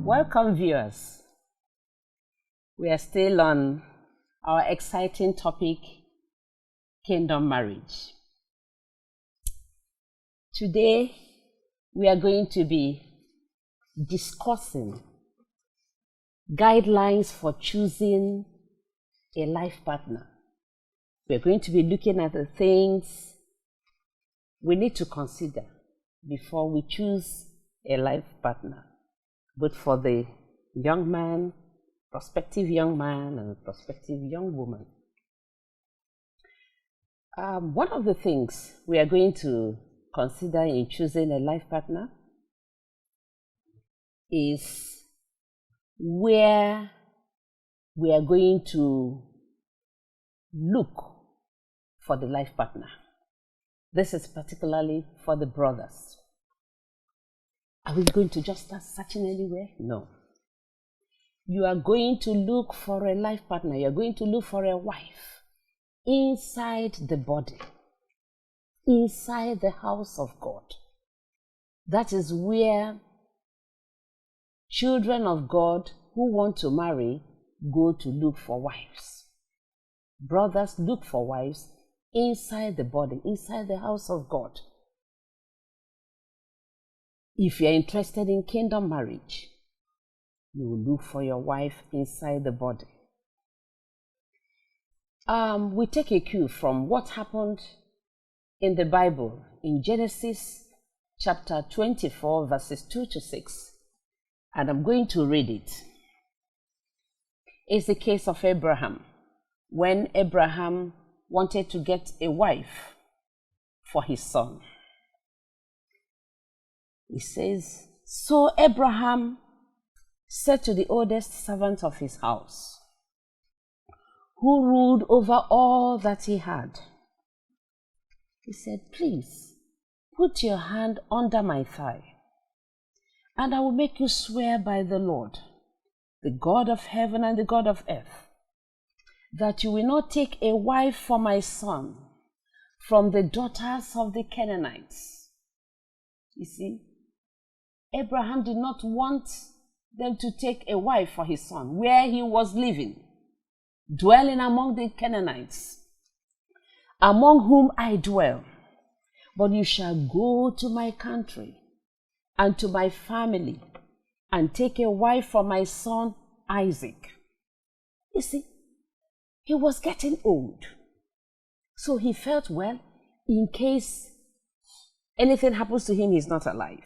Welcome, viewers. We are still on our exciting topic, kingdom marriage. Today, we are going to be discussing guidelines for choosing a life partner. We're going to be looking at the things we need to consider before we choose a life partner, both for the young man, prospective young man, and prospective young woman. One of the things we are going to consider in choosing a life partner is where we are going to look for the life partner. This is particularly for the brothers. Are we going to just start searching anywhere? No. You are going to look for a life partner. You are going to look for a wife inside the body, inside the house of God. That is where children of God who want to marry go to look for wives. Brothers look for wives inside the body, inside the house of God. If you're interested in kingdom marriage, you will look for your wife inside the body. We take a cue from what happened in the Bible in Genesis chapter 24, verses 2 to 6. And I'm going to read it. It's the case of Abraham. When Abraham wanted to get a wife for his son. He says, "So Abraham said to the oldest servant of his house, who ruled over all that he had, he said, 'Please put your hand under my thigh, and I will make you swear by the Lord, the God of heaven and the God of earth, that you will not take a wife for my son from the daughters of the Canaanites.'" You see, Abraham did not want them to take a wife for his son where he was living, dwelling among the Canaanites, among whom I dwell. "But you shall go to my country and to my family and take a wife for my son Isaac." You see, he was getting old. So he felt, well, in case anything happens to him, he's not alive.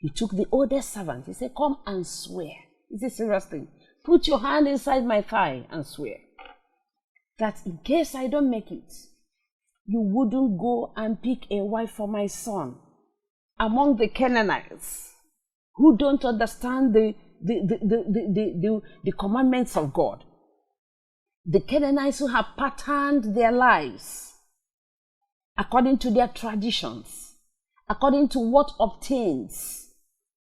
He took the oldest servant. He said, "Come and swear." It's a serious thing. "Put your hand inside my thigh and swear that in case I don't make it, you wouldn't go and pick a wife for my son among the Canaanites who don't understand the commandments of God. The Canaanites who have patterned their lives according to their traditions, according to what obtains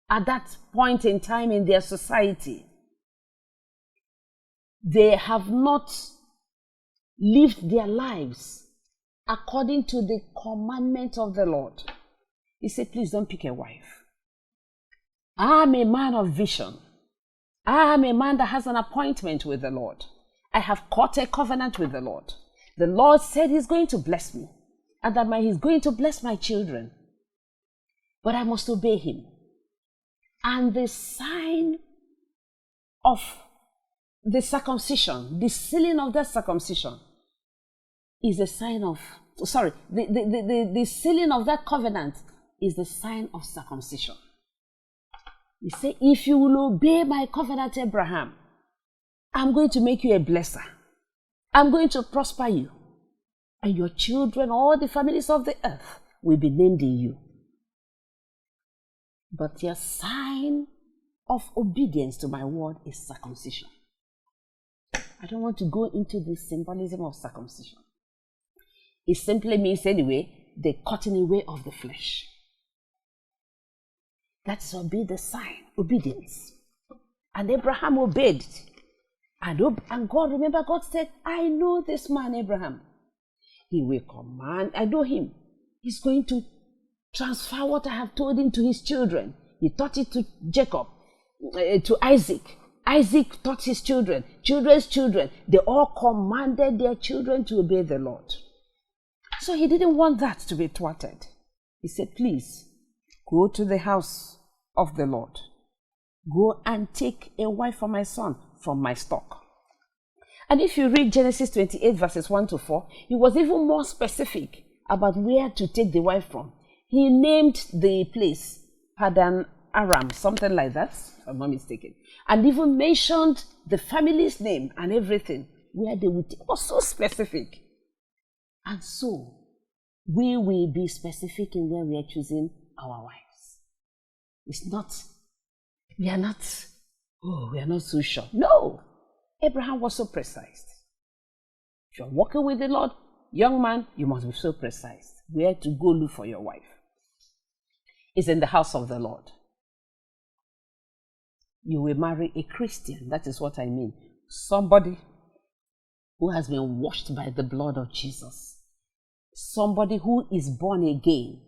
at that point in time in their society. They have not lived their lives according to the commandment of the Lord. He said, "Please don't pick a wife. I'm a man of vision. I'm a man that has an appointment with the Lord. I have cut a covenant with the Lord. The Lord said he's going to bless me and that he's going to bless my children. But I must obey him. And the sign of the circumcision, the sealing of that circumcision, is a sign of, the sealing of that covenant is the sign of circumcision." He said, "If you will obey my covenant, Abraham, I'm going to make you a blesser. I'm going to prosper you. And your children, all the families of the earth, will be named in you. But your sign of obedience to my word is circumcision." I don't want to go into the symbolism of circumcision. It simply means, anyway, the cutting away of the flesh. That shall be the sign, obedience. And Abraham obeyed. And God, remember, God said, "I know this man, Abraham. He will command, I know him. He's going to transfer what I have told him to his children." He taught it to Jacob. to Isaac. Isaac taught his children, children's children. They all commanded their children to obey the Lord. So he didn't want that to be thwarted. He said, please, go to the house of the Lord. Go and take a wife for my son from my stock. And if you read Genesis 28 verses 1 to 4, he was even more specific about where to take the wife from. He named the place Padan Aram, something like that, if I'm not mistaken. And even mentioned the family's name and everything, where they would take. It was so specific. And so, we will be specific in where we are choosing our wives. It's not, we are not so sure. No! Abraham was so precise. If you're walking with the Lord, young man, you must be so precise. Where to go look for your wife? It's in the house of the Lord. You will marry a Christian. That is what I mean. Somebody who has been washed by the blood of Jesus. Somebody who is born again.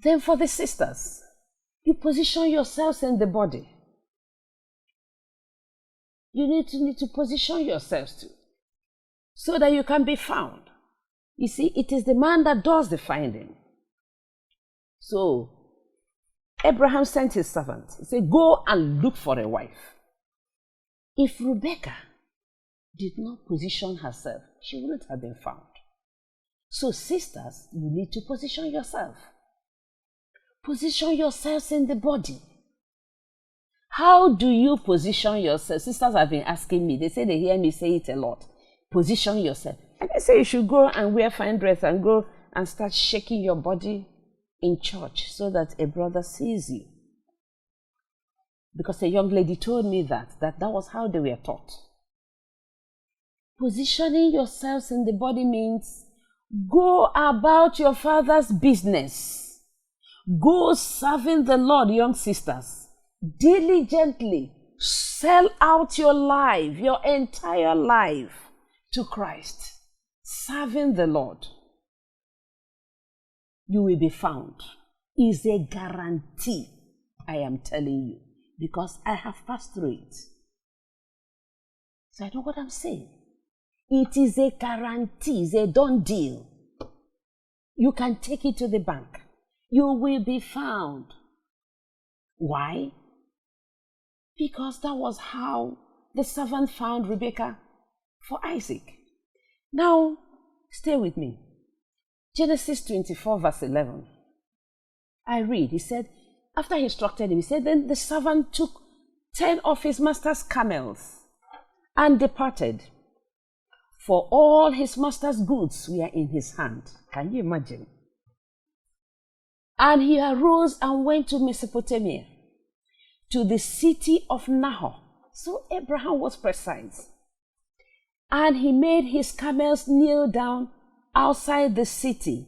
Then for the sisters, you position yourselves in the body. You need to position yourselves too, so that you can be found. You see, it is the man that does the finding. So, Abraham sent his servant. He said, go and look for a wife. If Rebecca did not position herself, she wouldn't have been found. So, sisters, you need to position yourself. Position yourselves in the body. How do you position yourself? Sisters have been asking me. They say they hear me say it a lot. Position yourself. And I say you should go and wear fine dress and go and start shaking your body in church so that a brother sees you. Because a young lady told me that was how they were taught. Positioning yourselves in the body means go about your father's business. Go serving the Lord, young sisters. Diligently sell out your life, your entire life to Christ. Serving the Lord. You will be found. Is a guarantee, I am telling you, because I have passed through it. So I know what I'm saying. It is a guarantee, it's a done deal. You can take it to the bank. You will be found. Why? Because that was how the servant found Rebekah for Isaac. Now, stay with me. Genesis 24 verse 11. I read, he said, after he instructed him, he said, then the servant took 10 of his master's camels and departed. For all his master's goods were in his hand. Can you imagine? And he arose and went to Mesopotamia, to the city of Nahor. So Abraham was precise. And he made his camels kneel down outside the city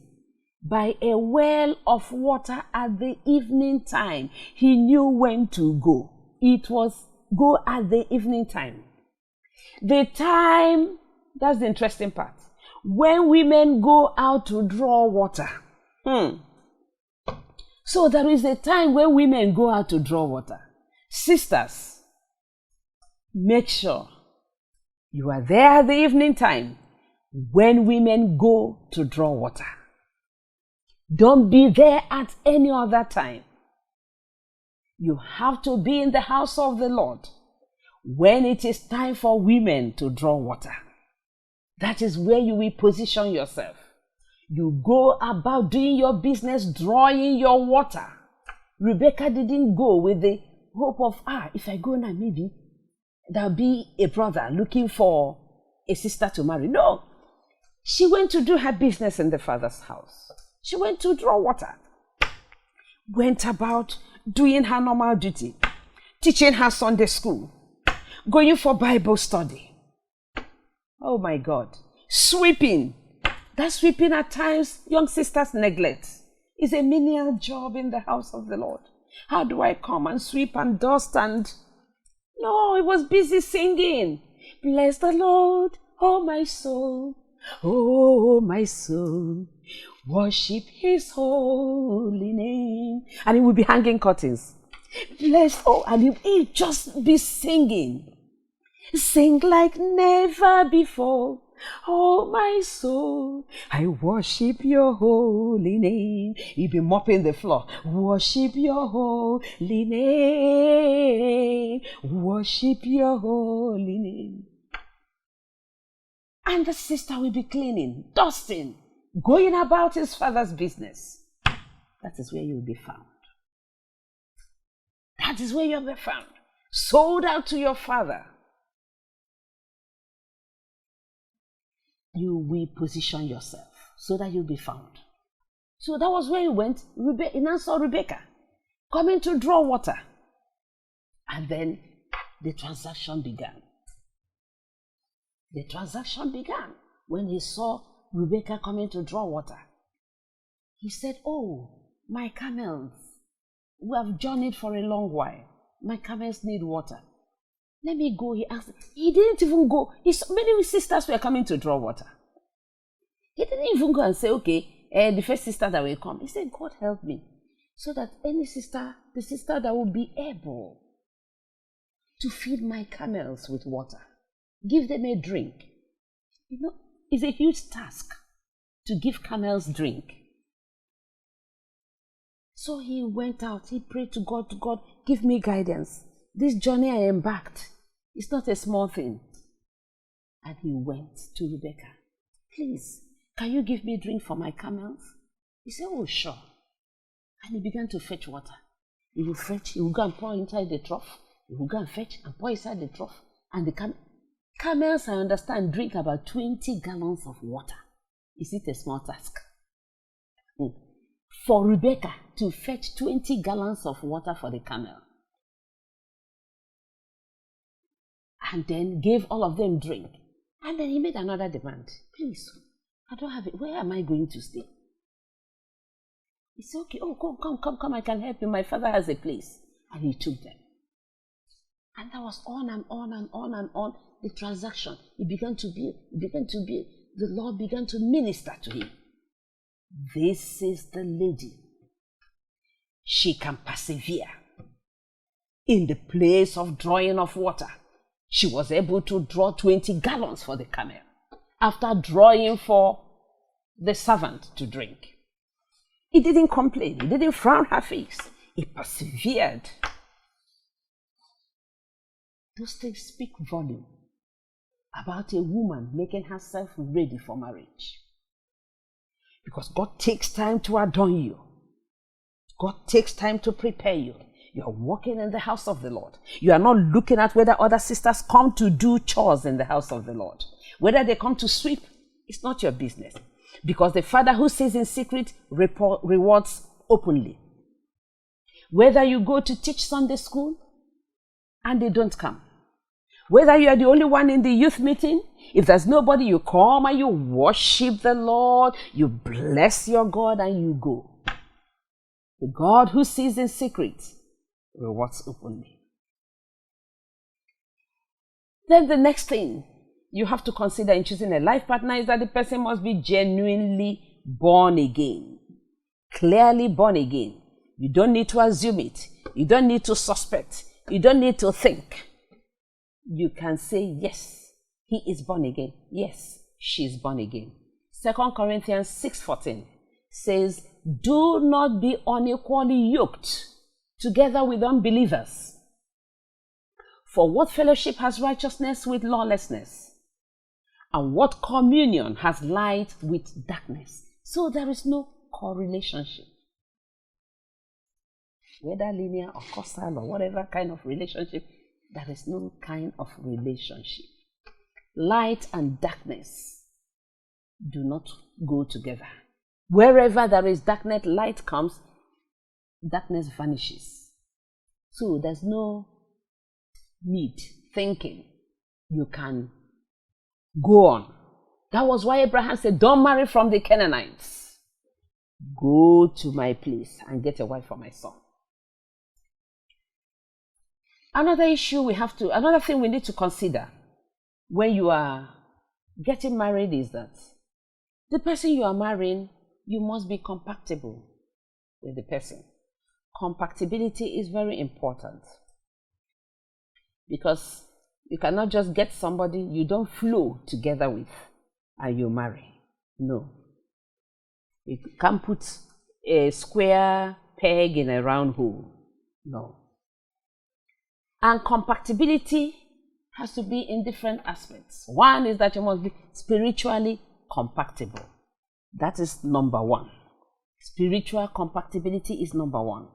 by a well of water at the evening time. He knew when to go. It was go at the evening time. The time, that's the interesting part, when women go out to draw water. So there is a time when women go out to draw water. Sisters, make sure you are there at the evening time when women go to draw water. Don't be there at any other time. You have to be in the house of the Lord when it is time for women to draw water. That is where you will position yourself. You go about doing your business, drawing your water. Rebecca didn't go with the hope of, if I go now, maybe there'll be a brother looking for a sister to marry. No. She went to do her business in the father's house. She went to draw water. Went about doing her normal duty. Teaching her Sunday school. Going for Bible study. Oh my God. Sweeping. That sweeping at times, young sisters neglect. It's a menial job in the house of the Lord. How do I come and sweep and dust and... No, it was busy singing. Bless the Lord, oh my soul. Oh my soul. Worship his holy name. And it will be hanging curtains. Bless, oh, and he just be singing. Sing like never before. Oh, my soul, I worship your holy name. He'd be mopping the floor. Worship your holy name. Worship your holy name. And the sister will be cleaning, dusting, going about his father's business. That is where you will be found. That is where you'll be found. Sold out to your father. You will position yourself so that you'll be found. So that was where he went. Nonso Rebecca coming to draw water. And then the transaction began. The transaction began when he saw Rebecca coming to draw water. He said, oh, my camels, we have journeyed for a long while. My camels need water. Let me go. He asked. He didn't even go. Many sisters were coming to draw water. He didn't even go and say, okay, the first sister that will come. He said, God help me. So that any sister, the sister that will be able to feed my camels with water, give them a drink. You know, it's a huge task to give camels drink. So he went out. He prayed to God, give me guidance. This journey I embarked, it's not a small thing. And he went to Rebecca. Please, can you give me a drink for my camels? He said, oh, sure. And he began to fetch water. He will fetch, he will go and pour inside the trough. He will go and fetch and pour inside the trough. And the camels, I understand, drink about 20 gallons of water. Is it a small task? For Rebecca to fetch 20 gallons of water for the camel. And then gave all of them drink. And then he made another demand. Please, I don't have it. Where am I going to stay? He said, okay, oh, come, I can help you. My father has a place. And he took them. And that was on and on. The transaction, it began to build. The Lord began to minister to him. This is the lady. She can persevere in the place of drawing of water. She was able to draw 20 gallons for the camel after drawing for the servant to drink. He didn't complain. He didn't frown her face. He persevered. Those things speak volume about a woman making herself ready for marriage. Because God takes time to adorn you. God takes time to prepare you. You are walking in the house of the Lord. You are not looking at whether other sisters come to do chores in the house of the Lord. Whether they come to sweep, it's not your business. Because the Father who sees in secret rewards openly. Whether you go to teach Sunday school and they don't come. Whether you are the only one in the youth meeting, if there's nobody, you come and you worship the Lord, you bless your God and you go. The God who sees in secret rewards openly. Then the next thing you have to consider in choosing a life partner is that the person must be genuinely born again. Clearly born again. You don't need to assume it. You don't need to suspect. You don't need to think. You can say, yes, he is born again. Yes, she is born again. 2 Corinthians 6:14 says, do not be unequally yoked together with unbelievers. For what fellowship has righteousness with lawlessness? And what communion has light with darkness? So there is no correlationship. Whether linear or causal or whatever kind of relationship, there is no kind of relationship. Light and darkness do not go together. Wherever there is darkness, light comes, darkness vanishes. So there's no need thinking you can go on. That was why Abraham said, don't marry from the Canaanites. Go to my place and get a wife for my son. Another thing we need to consider when you are getting married is that the person you are marrying, you must be compatible with the person. compatibility is very important, because you cannot just get somebody you don't flow together with and you marry. No. You can't put a square peg in a round hole. No. And compatibility has to be in different aspects. One is that you must be spiritually compatible. That is number one. Spiritual compatibility is number one.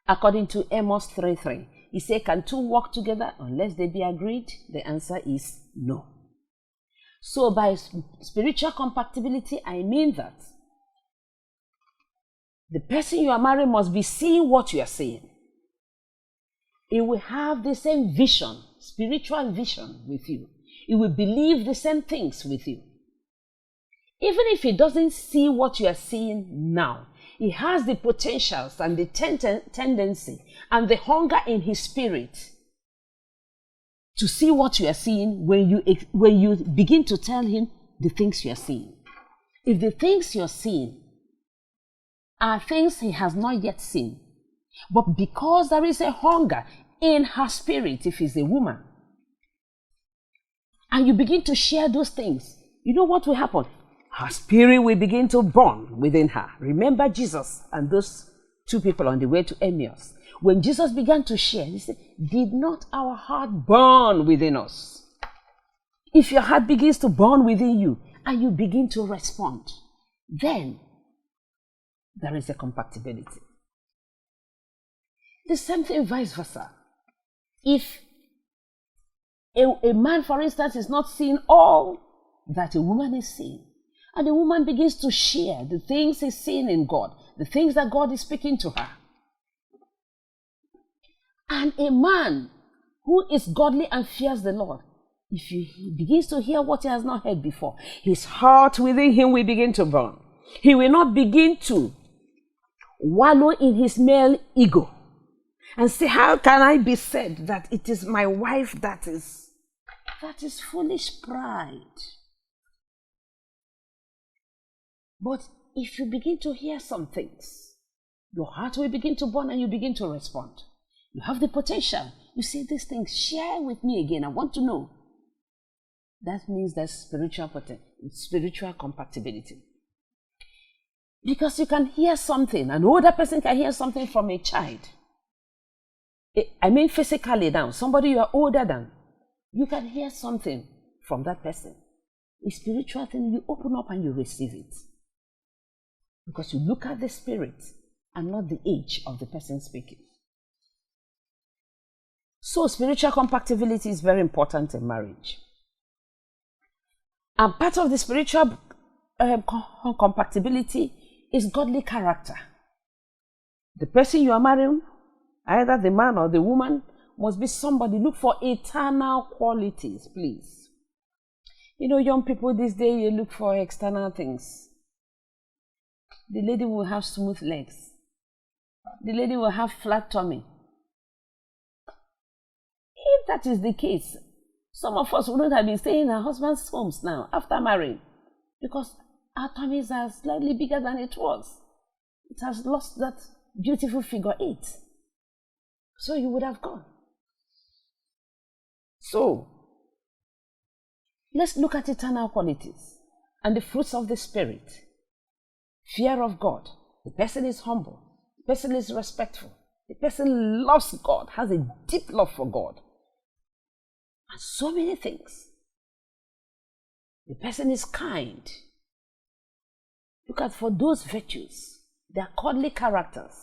According to Amos 3:3, he said, can two walk together unless they be agreed? The answer is no. So by spiritual compatibility, I mean that the person you are marrying must be seeing what you are seeing. He will have the same vision, spiritual vision with you. He will believe the same things with you. Even if he doesn't see what you are seeing now, he has the potentials and the tendency and the hunger in his spirit to see what you are seeing when you begin to tell him the things you are seeing. If the things you are seeing are things he has not yet seen, but because there is a hunger in her spirit, if he's a woman, and you begin to share those things, you know what will happen? Her spirit will begin to burn within her. Remember Jesus and those two people on the way to Emmaus. When Jesus began to share, he said, did not our heart burn within us? If your heart begins to burn within you and you begin to respond, then there is a compatibility. The same thing vice versa. If a man, for instance, is not seeing all that a woman is seeing, and the woman begins to share the things he's seeing in God, the things that God is speaking to her, and a man who is godly and fears the Lord, if he begins to hear what he has not heard before, his heart within him will begin to burn. He will not begin to wallow in his male ego and say, how can I be said that it is my wife that is foolish pride. But if you begin to hear some things, your heart will begin to burn and you begin to respond. You have the potential. You say these things, share with me again. I want to know. That means there's spiritual compatibility. Because you can hear something, an older person can hear something from a child. I mean physically now, somebody you are older than, you can hear something from that person. A spiritual thing, you open up and you receive it. Because you look at the spirit and not the age of the person speaking. So spiritual compatibility is very important in marriage. And part of the spiritual compatibility is godly character. The person you are marrying, either the man or the woman, must be somebody. Look for eternal qualities, please. You know, young people these days, you look for external things. The lady will have smooth legs. The lady will have flat tummy. If that is the case, some of us wouldn't have been staying in our husband's homes now after marrying, because our tummies are slightly bigger than it was. It has lost that beautiful figure 8. So you would have gone. So, let's look at eternal qualities and the fruits of the Spirit. Fear of God. The person is humble. The person is respectful. The person loves God, has a deep love for God. And so many things. The person is kind. Look at for those virtues. They are godly characters.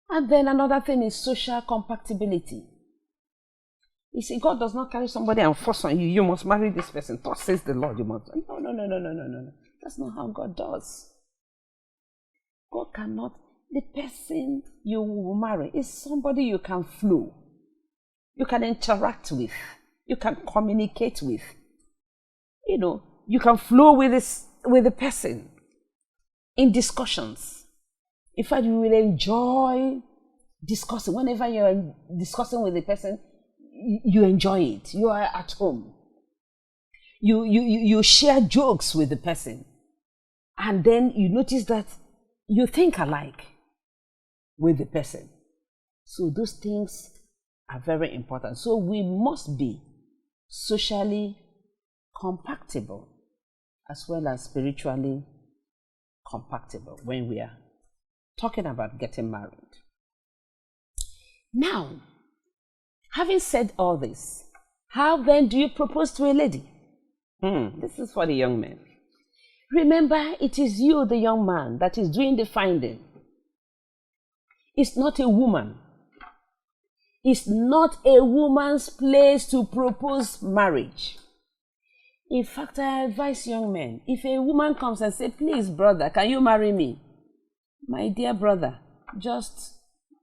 And then another thing is social compatibility. You see, God does not carry somebody and force on you. You must marry this person. Thus says the Lord. You must. No. That's not how God does. God cannot. The person you will marry is somebody you can flow. You can interact with. You can communicate with. You know, you can flow with the person in discussions. In fact, you will enjoy discussing. Whenever you're discussing with the person, you enjoy it. You are at home. You share jokes with the person. And then you notice that you think alike with the person. So those things are very important. So we must be socially compatible as well as spiritually compatible when we are talking about getting married. Now, having said all this, how then do you propose to a lady? This is for the young men. Remember, it is you, the young man, that is doing the finding. It's not a woman. It's not a woman's place to propose marriage. In fact, I advise young men, if a woman comes and says, please, brother, can you marry me? My dear brother, just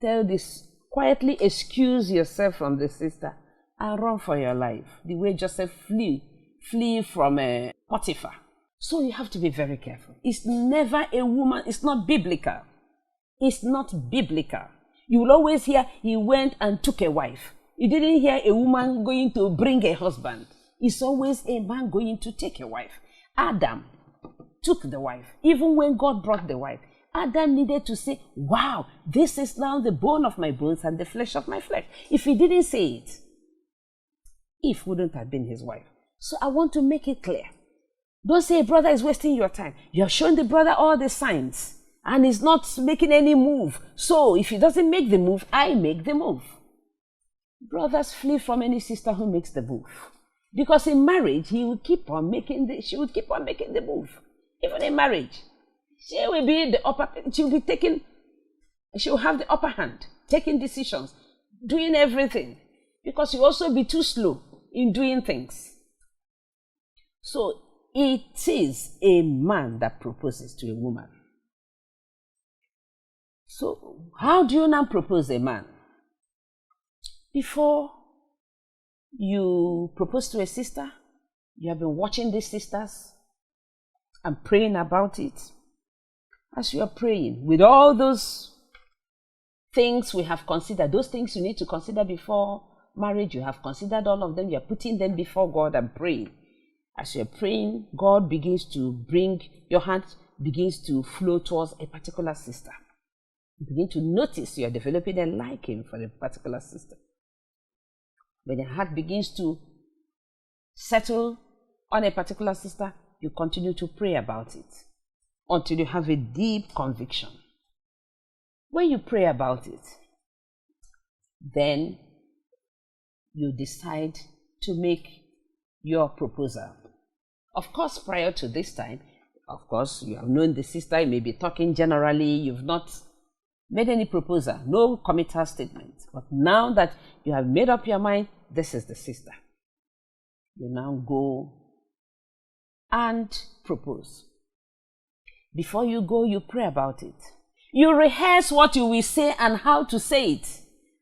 tell this, quietly excuse yourself from the sister and run for your life. The way Joseph flee from Potiphar. So you have to be very careful. It's never a woman, it's not biblical. It's not biblical. You will always hear he went and took a wife. You didn't hear a woman going to bring a husband. It's always a man going to take a wife. Adam took the wife. Even when God brought the wife, Adam needed to say, wow, this is now the bone of my bones and the flesh of my flesh. If he didn't say it, Eve wouldn't have been his wife. So I want to make it clear. Don't say a brother is wasting your time. You have shown the brother all the signs and he's not making any move. So if he doesn't make the move, I make the move. Brothers flee from any sister who makes the move. Because in marriage, she will keep on making the move. Even in marriage, she will have the upper hand, taking decisions, doing everything. Because you also be too slow in doing things. So it is a man that proposes to a woman. So how do you now propose a man? Before you propose to a sister, you have been watching these sisters and praying about it. As you are praying, with all those things we have considered, those things you need to consider before marriage, you have considered all of them, you are putting them before God and praying. As you are praying, God begins to bring, your hand begins to flow towards a particular sister. You begin to notice you are developing a liking for a particular sister. When your heart begins to settle on a particular sister, you continue to pray about it until you have a deep conviction. When you pray about it, then you decide to make your proposal. Of course, prior to this time, of course, you have known the sister, you may be talking generally, you've not made any proposal, no committal statement. But now that you have made up your mind, this is the sister, you now go and propose. Before you go, you pray about it. You rehearse what you will say and how to say it.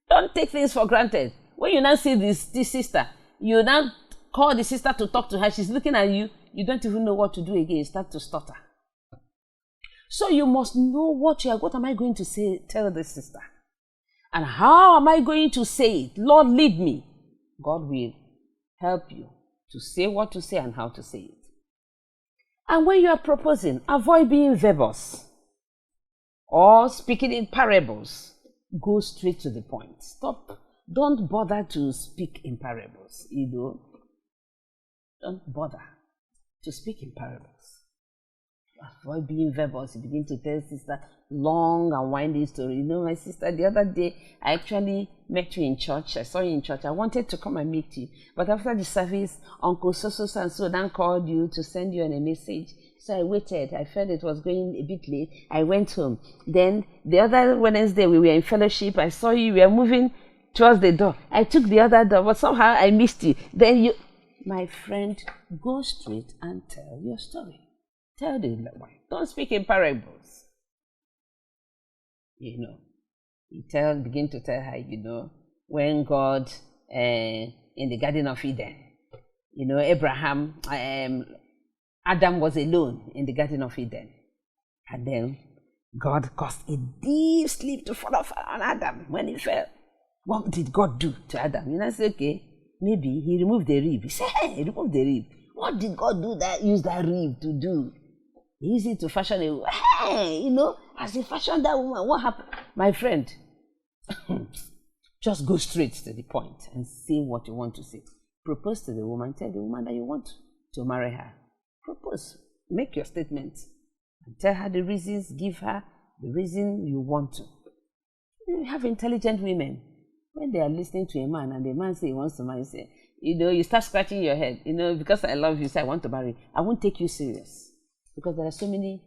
Don't take things for granted. When you now see this sister, you now call the sister to talk to her. She's looking at you. You don't even know what to do again. You start to stutter. So you must know what am I going to say, tell this sister? And how am I going to say it? Lord, lead me. God will help you to say what to say and how to say it. And when you are proposing, avoid being verbose or speaking in parables. Go straight to the point. Stop. Don't bother to speak in parables. Don't bother to speak in parables. Avoid being verbose. You begin to tell sister long and winding story. My sister, the other day, I actually met you in church. I saw you in church. I wanted to come and meet you. But after the service, Uncle so and so then called you to send you a message. So I waited. I felt it was going a bit late. I went home. Then the other Wednesday, we were in fellowship. I saw you. We were moving towards the door. I took the other door, but somehow I missed you. Then my friend, go straight and tell your story. Tell the wife. Don't speak in parables. Begin to tell her, when God, in the Garden of Eden, Abraham, Adam was alone in the Garden of Eden. And then God caused a deep sleep to fall on Adam when he fell. What did God do to Adam? I said, okay, maybe he removed the rib. He said, hey, he removed the rib. What did God use that rib to do? Easy to fashion a, as he fashioned that woman, what happened? My friend, just go straight to the point and say what you want to say. Propose to the woman, tell the woman that you want to marry her. Propose, make your statement, and tell her the reasons, give her the reason you want to. You have intelligent women. When they are listening to a man and the man says he wants to marry, say, you start scratching your head. Because I love you, say I want to marry. I won't take you serious. Because there are so many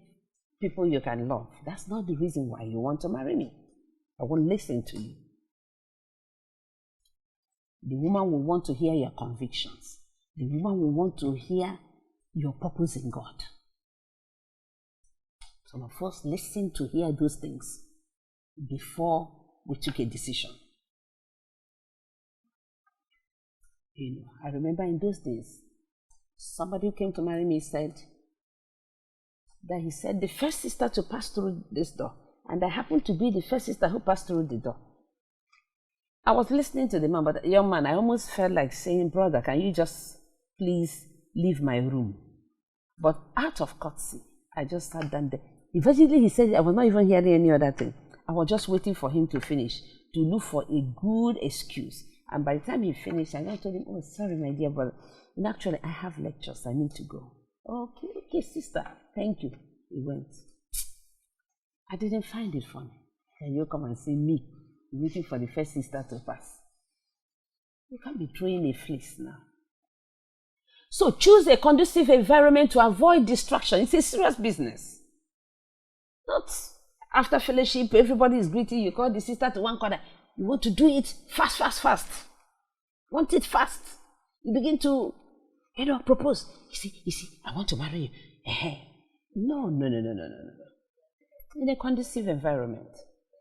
people you can love. That's not the reason why you want to marry me. I won't listen to you. The woman will want to hear your convictions. The woman will want to hear your purpose in God. Some of us listen to hear those things before we took a decision. I remember in those days, somebody who came to marry me said that he said the first sister to pass through this door, and I happened to be the first sister who passed through the door. I was listening to the man, but young man, I almost felt like saying, brother, can you just please leave my room? But out of courtesy, I just sat down there. Eventually he said, I was not even hearing any other thing. I was just waiting for him to finish, to look for a good excuse. And by the time he finished, I told him, oh, sorry, my dear brother. And actually, I have lectures. I need to go. Okay, sister. Thank you. He went. I didn't find it funny. Can you come and see me waiting for the first sister to pass? You can't be throwing a fleece now. So choose a conducive environment to avoid distraction. It's a serious business. Not after fellowship, everybody is greeting you, call the sister to one corner. You want to do it fast. Want it fast. You begin to, propose. You see, I want to marry you. No. In a conducive environment,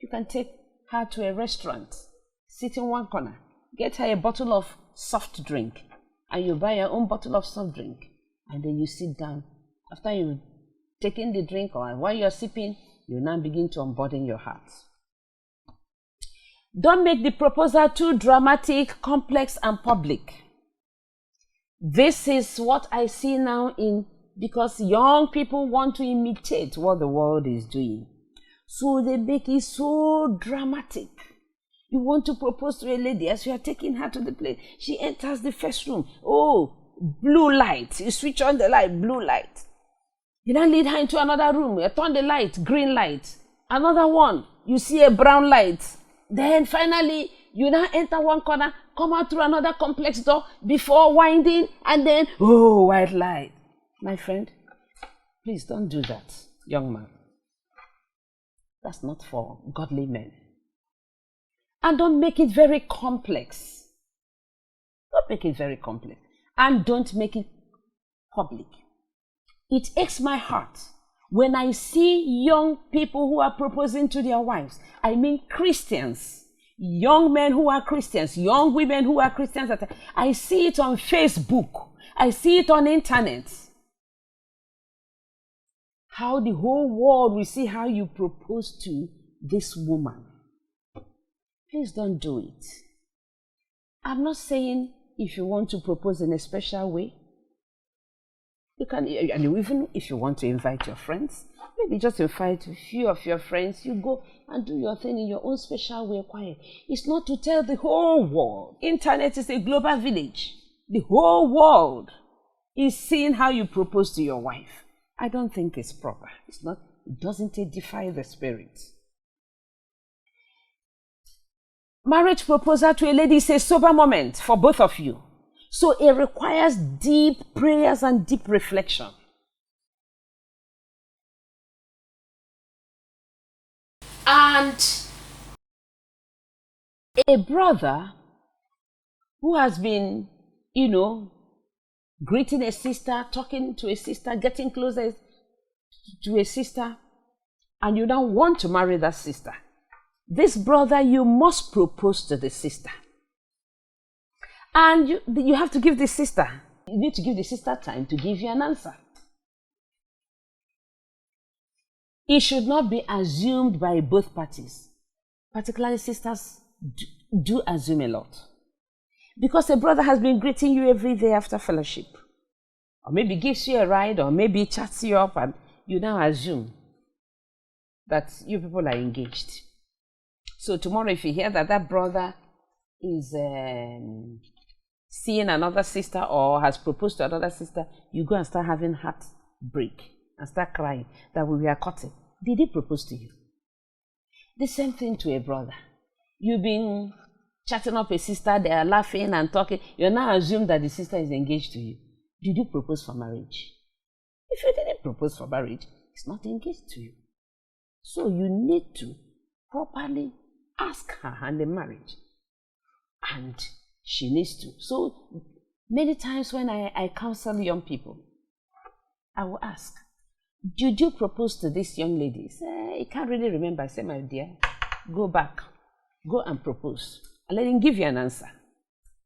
you can take her to a restaurant, sit in one corner, get her a bottle of soft drink, and you buy your own bottle of soft drink, and then you sit down. After you've taken the drink, or while you're sipping, you now begin to unburden your heart. Don't make the proposal too dramatic, complex, and public. This is what I see now because young people want to imitate what the world is doing. So they make it so dramatic. You want to propose to a lady as you are taking her to the place. She enters the first room. Oh, blue light. You switch on the light, blue light. You then lead her into another room. You turn the light, green light. Another one, you see a brown light. Then finally, you now enter one corner, come out through another complex door before winding, and then, oh, white light. My friend, please don't do that, young man. That's not for godly men. And don't make it very complex. Don't make it very complex. And don't make it public. It aches my heart when I see young people who are proposing to their wives. I mean Christians, young men who are Christians, young women who are Christians. I see it on Facebook. I see it on internet. How the whole world will see how you propose to this woman. Please don't do it. I'm not saying if you want to propose in a special way. You can, and even if you want to invite your friends, maybe just invite a few of your friends. You go and do your thing in your own special way, quiet. It's not to tell the whole world. Internet is a global village. The whole world is seeing how you propose to your wife. I don't think it's proper. It's not. Doesn't it defy the spirit? Marriage proposal to a lady is a sober moment for both of you. So it requires deep prayers and deep reflection. And a brother who has been, greeting a sister, talking to a sister, getting closer to a sister, and you don't want to marry that sister. This brother, you must propose to the sister. And you have to give the sister, you need to give the sister time to give you an answer. It should not be assumed by both parties. Particularly sisters do assume a lot. Because a brother has been greeting you every day after fellowship. Or maybe gives you a ride, or maybe chats you up, and you now assume that you people are engaged. So tomorrow, if you hear that that brother is seeing another sister or has proposed to another sister, you go and start having heartbreak and start crying that we were cutting. Did he propose to you? The same thing to a brother. You've been chatting up a sister, they are laughing and talking. You now assume that the sister is engaged to you. Did you propose for marriage? If you didn't propose for marriage, it's not engaged to you. So you need to properly ask her hand in marriage. And she needs to. So many times when I counsel young people, I will ask, did you propose to this young lady? Say, I can't really remember. I say, my dear, go back. Go and propose. And let him give you an answer.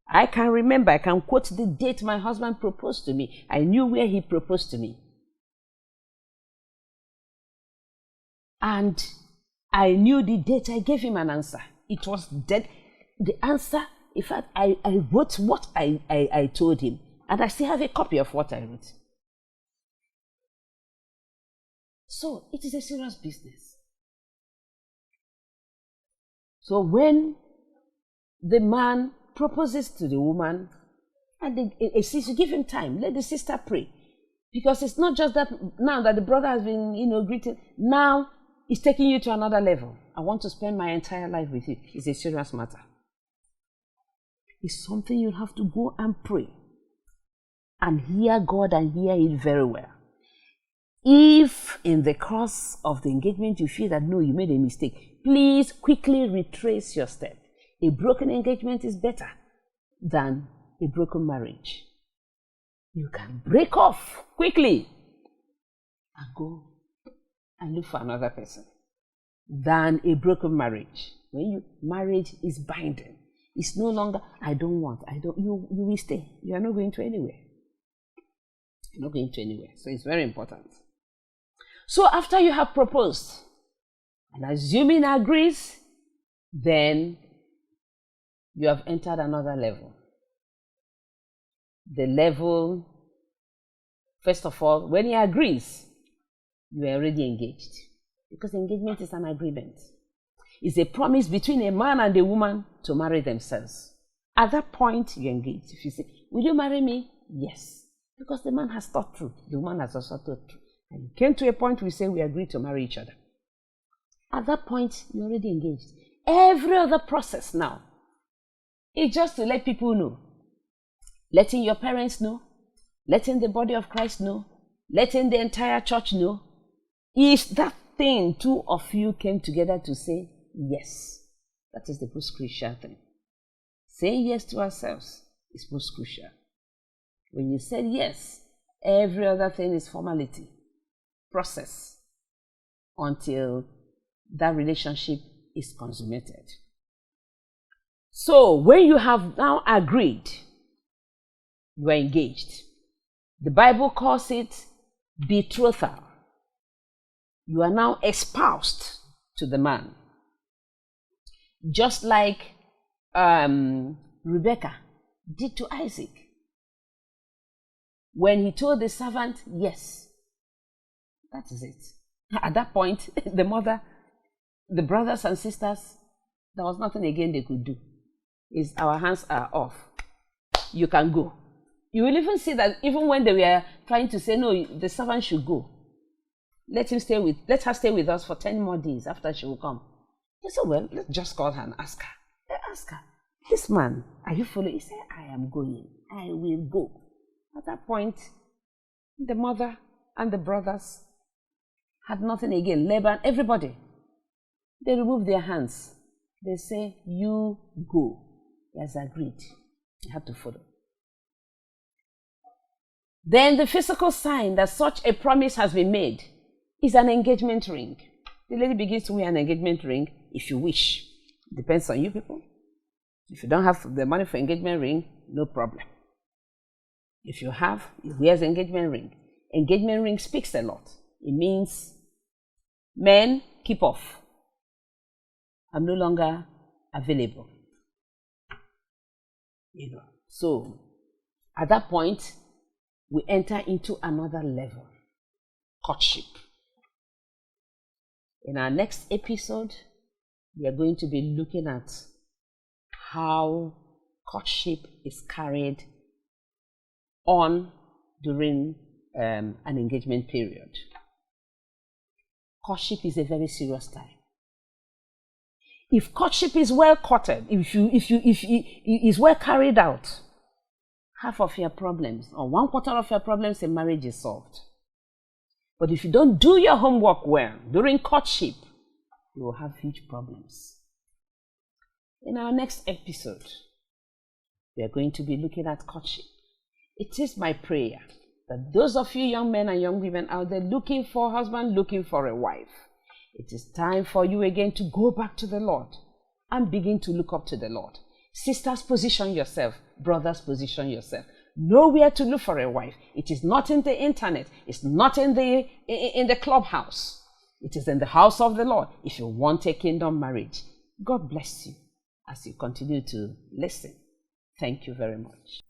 I can remember. I can quote the date my husband proposed to me. I knew where he proposed to me. And I knew the date I gave him an answer. It was dead. The answer, in fact, I wrote what I told him. And I still have a copy of what I wrote. So it is a serious business. So when the man proposes to the woman, and you give him time, let the sister pray. Because it's not just that now that the brother has been, greeted, now he's taking you to another level. I want to spend my entire life with you. It's a serious matter. It's something you'll have to go and pray and hear God and hear it very well. If in the course of the engagement you feel that no, you made a mistake, please quickly retrace your step. A broken engagement is better than a broken marriage. You can break off quickly and go and look for another person than a broken marriage. Marriage is binding. It's no longer, you will stay. You are not going to anywhere. You're not going to anywhere. So it's very important. So after you have proposed, and assuming he agrees, then you have entered another level. The level, first of all, when he agrees, you are already engaged. Because engagement is an agreement. It's a promise between a man and a woman to marry themselves. At that point, you're engaged. If you say, will you marry me? Yes. Because the man has thought through. The woman has also thought through. And you came to a point we say we agreed to marry each other. At that point, you're already engaged. Every other process now is just to let people know. Letting your parents know. Letting the body of Christ know. Letting the entire church know. Is that thing two of you came together to say yes. That is the most crucial thing. Saying yes to ourselves is most crucial. When you said yes, every other thing is formality, process, until that relationship is consummated. So when you have now agreed, you are engaged. The Bible calls it betrothal. You are now espoused to the man. Just like Rebecca did to Isaac. When he told the servant, yes, that is it. At that point, the mother, the brothers and sisters, there was nothing again they could do. Our hands are off. You can go. You will even see that even when they were trying to say, no, the servant should go. Let her stay with us for 10 more days after she will come. They said, well, let's just call her and ask her. They ask her, this man, are you following? He said, I am going. I will go. At that point, the mother and the brothers had nothing again. Laban, everybody, they removed their hands. They say, you go. He has agreed. You have to follow. Then the physical sign that such a promise has been made is an engagement ring. The lady begins to wear an engagement ring if you wish. Depends on you people. If you don't have the money for engagement ring, no problem. If you have, he wears engagement ring. Engagement ring speaks a lot. It means, men, keep off. I'm no longer available. So at that point, we enter into another level, courtship. In our next episode, we are going to be looking at how courtship is carried on during an engagement period. Courtship is a very serious time. If courtship is well courted, if it is well carried out, half of your problems or 1/4 of your problems in marriage is solved. But if you don't do your homework well during courtship, you will have huge problems. In our next episode, we are going to be looking at courtship. It is my prayer that those of you young men and young women out there looking for a husband, looking for a wife, it is time for you again to go back to the Lord and begin to look up to the Lord. Sisters, position yourself. Brothers, position yourself. Know where to look for a wife. It is not in the internet. It's not in the clubhouse. It is in the house of the Lord. If you want a kingdom marriage, God bless you as you continue to listen. Thank you very much.